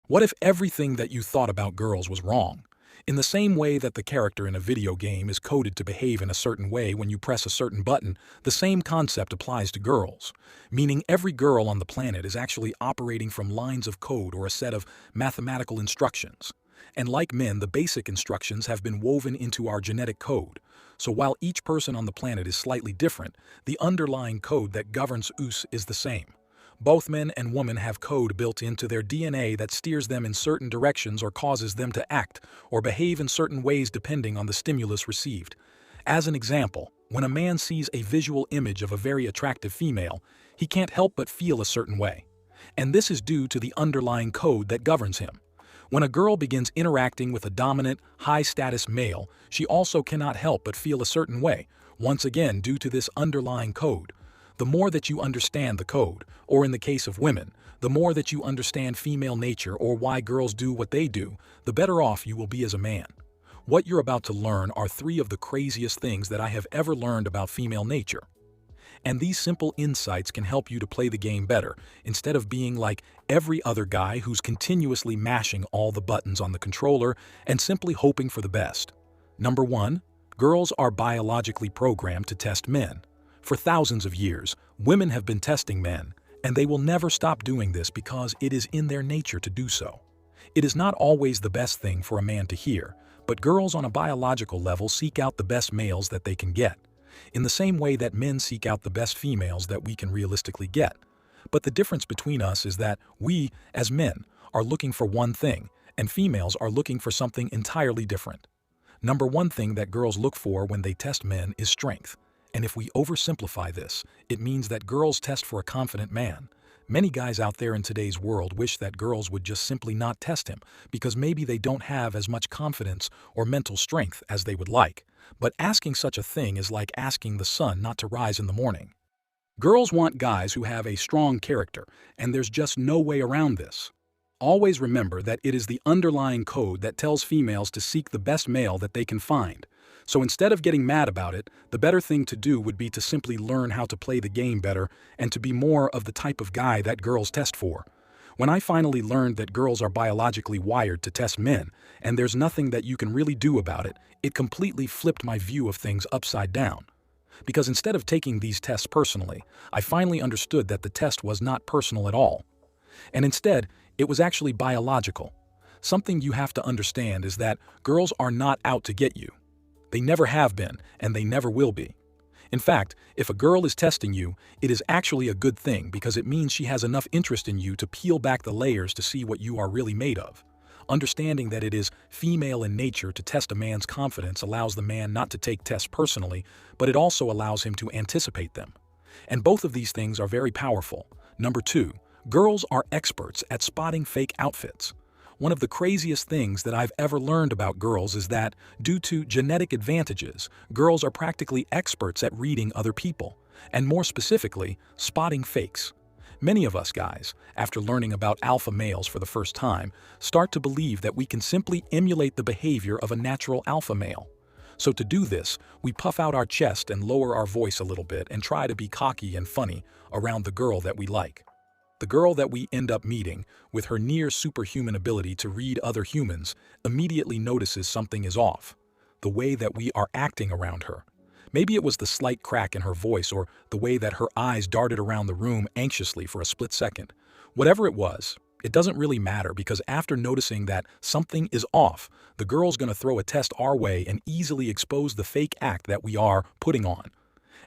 What if everything that you thought about girls was wrong? In the same way that the character in a video game is coded to behave in a certain way when you press a certain button, the same concept applies to girls. Meaning every girl on the planet is actually operating from lines of code or a set of mathematical instructions. And like men, the basic instructions have been woven into our genetic code. So while each person on the planet is slightly different, the underlying code that governs us is the same. Both men and women have code built into their DNA that steers them in certain directions or causes them to act or behave in certain ways depending on the stimulus received. As an example, when a man sees a visual image of a very attractive female, he can't help but feel a certain way. And this is due to the underlying code that governs him. When a girl begins interacting with a dominant, high-status male, she also cannot help but feel a certain way, once again due to this underlying code. The more that you understand the code, or in the case of women, the more that you understand female nature or why girls do what they do, the better off you will be as a man. What you're about to learn are 3 of the craziest things that I have ever learned about female nature. And these simple insights can help you to play the game better, instead of being like every other guy who's continuously mashing all the buttons on the controller and simply hoping for the best. Number 1. Girls are biologically programmed to test men. For thousands of years, women have been testing men, and they will never stop doing this because it is in their nature to do so. It is not always the best thing for a man to hear, but girls on a biological level seek out the best males that they can get, in the same way that men seek out the best females that we can realistically get. But the difference between us is that we, as men, are looking for one thing, and females are looking for something entirely different. Number 1 thing that girls look for when they test men is strength. And if we oversimplify this, it means that girls test for a confident man. Many guys out there in today's world wish that girls would just simply not test him because maybe they don't have as much confidence or mental strength as they would like. But asking such a thing is like asking the sun not to rise in the morning. Girls want guys who have a strong character, and there's just no way around this. Always remember that it is the underlying code that tells females to seek the best male that they can find. So instead of getting mad about it, the better thing to do would be to simply learn how to play the game better and to be more of the type of guy that girls test for. When I finally learned that girls are biologically wired to test men, and there's nothing that you can really do about it, it completely flipped my view of things upside down. Because instead of taking these tests personally, I finally understood that the test was not personal at all. And instead, it was actually biological. Something you have to understand is that girls are not out to get you. They never have been, and they never will be. In fact, if a girl is testing you, it is actually a good thing because it means she has enough interest in you to peel back the layers to see what you are really made of. Understanding that it is female in nature to test a man's confidence allows the man not to take tests personally, but it also allows him to anticipate them. And both of these things are very powerful. Number 2, girls are experts at spotting fake outfits. One of the craziest things that I've ever learned about girls is that, due to genetic advantages, girls are practically experts at reading other people, and more specifically, spotting fakes. Many of us guys, after learning about alpha males for the first time, start to believe that we can simply emulate the behavior of a natural alpha male. So to do this, we puff out our chest and lower our voice a little bit and try to be cocky and funny around the girl that we like. The girl that we end up meeting, with her near superhuman ability to read other humans, immediately notices something is off. The way that we are acting around her. Maybe it was the slight crack in her voice or the way that her eyes darted around the room anxiously for a split second. Whatever it was, it doesn't really matter because after noticing that something is off, the girl's gonna throw a test our way and easily expose the fake act that we are putting on.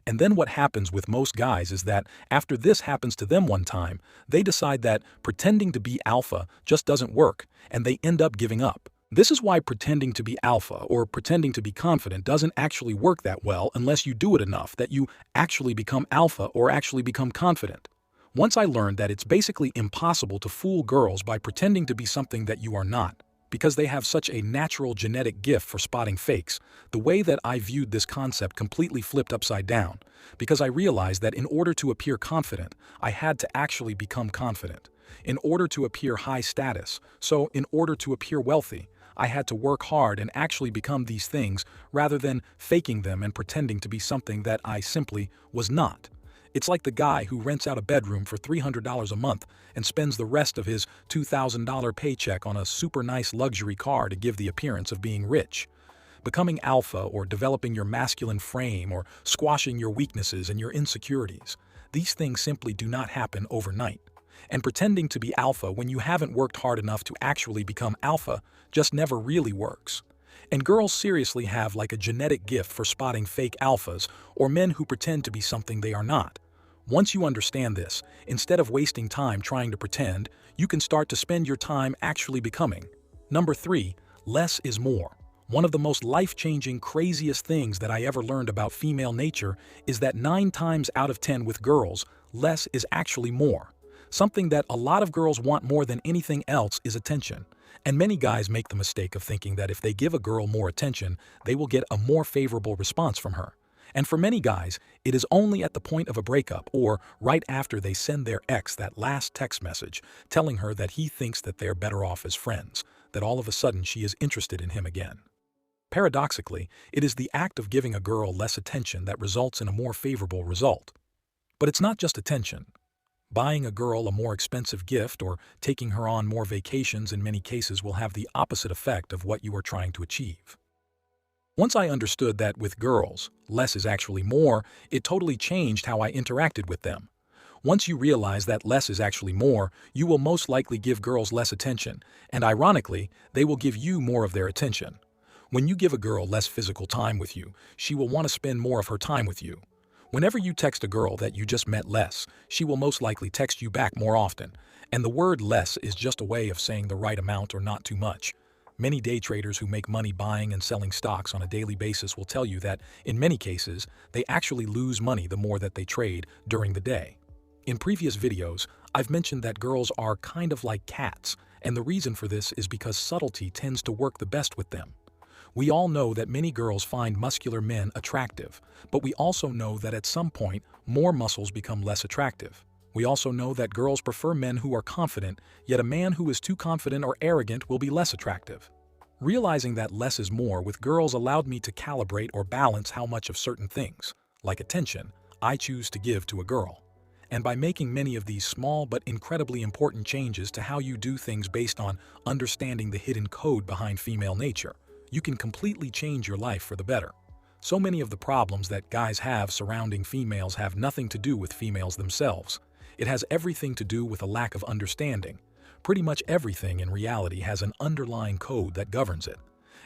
And then what happens with most guys is that after this happens to them one time, they decide that pretending to be alpha just doesn't work, and they end up giving up. This is why pretending to be alpha or pretending to be confident doesn't actually work that well unless you do it enough that you actually become alpha or actually become confident. Once I learned that it's basically impossible to fool girls by pretending to be something that you are not, because they have such a natural genetic gift for spotting fakes, the way that I viewed this concept completely flipped upside down, because I realized that in order to appear confident, I had to actually become confident. In order to appear high status, so in order to appear wealthy, I had to work hard and actually become these things rather than faking them and pretending to be something that I simply was not. It's like the guy who rents out a bedroom for $300 a month and spends the rest of his $2,000 paycheck on a super nice luxury car to give the appearance of being rich. Becoming alpha, or developing your masculine frame, or squashing your weaknesses and your insecurities. These things simply do not happen overnight. And pretending to be alpha when you haven't worked hard enough to actually become alpha just never really works. And girls seriously have like a genetic gift for spotting fake alphas or men who pretend to be something they are not. Once you understand this, instead of wasting time trying to pretend, you can start to spend your time actually becoming. Number 3, less is more. One of the most life-changing, craziest things that I ever learned about female nature is that 9 times out of 10 with girls, less is actually more. Something that a lot of girls want more than anything else is attention. And many guys make the mistake of thinking that if they give a girl more attention, they will get a more favorable response from her. And for many guys, it is only at the point of a breakup or right after they send their ex that last text message telling her that he thinks that they're better off as friends, that all of a sudden she is interested in him again. Paradoxically, it is the act of giving a girl less attention that results in a more favorable result. But it's not just attention. Buying a girl a more expensive gift or taking her on more vacations in many cases will have the opposite effect of what you are trying to achieve. Once I understood that with girls, less is actually more, it totally changed how I interacted with them. Once you realize that less is actually more, you will most likely give girls less attention, and ironically, they will give you more of their attention. When you give a girl less physical time with you, she will want to spend more of her time with you. Whenever you text a girl that you just met less, she will most likely text you back more often, and the word less is just a way of saying the right amount or not too much. Many day traders who make money buying and selling stocks on a daily basis will tell you that, in many cases, they actually lose money the more that they trade during the day. In previous videos, I've mentioned that girls are kind of like cats, and the reason for this is because subtlety tends to work the best with them. We all know that many girls find muscular men attractive, but we also know that at some point, more muscles become less attractive. We also know that girls prefer men who are confident, yet a man who is too confident or arrogant will be less attractive. Realizing that less is more with girls allowed me to calibrate or balance how much of certain things, like attention, I choose to give to a girl. And by making many of these small but incredibly important changes to how you do things based on understanding the hidden code behind female nature, you can completely change your life for the better. So many of the problems that guys have surrounding females have nothing to do with females themselves. It has everything to do with a lack of understanding. Pretty much everything in reality has an underlying code that governs it.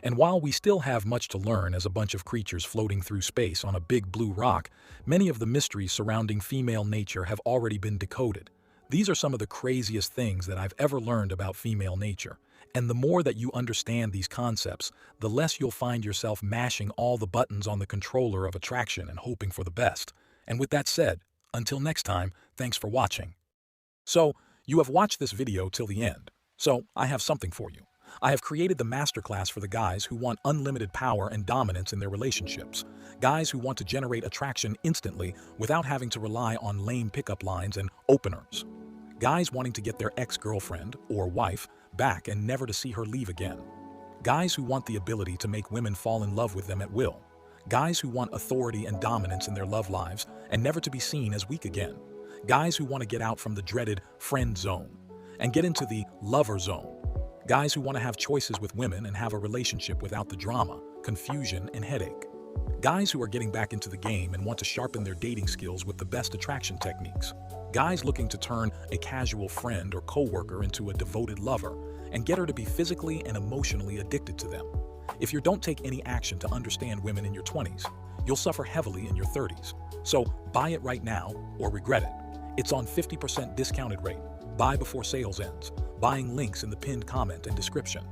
And while we still have much to learn as a bunch of creatures floating through space on a big blue rock, many of the mysteries surrounding female nature have already been decoded. These are some of the craziest things that I've ever learned about female nature. And the more that you understand these concepts, the less you'll find yourself mashing all the buttons on the controller of attraction and hoping for the best. And with that said, until next time, thanks for watching. So, you have watched this video till the end. So, I have something for you. I have created the masterclass for the guys who want unlimited power and dominance in their relationships. Guys who want to generate attraction instantly without having to rely on lame pickup lines and openers. Guys wanting to get their ex-girlfriend or wife back and never to see her leave again. Guys who want the ability to make women fall in love with them at will. Guys who want authority and dominance in their love lives and never to be seen as weak again. Guys who want to get out from the dreaded friend zone and get into the lover zone. Guys who want to have choices with women and have a relationship without the drama, confusion, and headache. Guys who are getting back into the game and want to sharpen their dating skills with the best attraction techniques. Guys looking to turn a casual friend or coworker into a devoted lover and get her to be physically and emotionally addicted to them. If you don't take any action to understand women in your 20s, you'll suffer heavily in your 30s. So buy it right now or regret it. It's on 50% discounted rate. Buy before sales ends. Buying links in the pinned comment and description.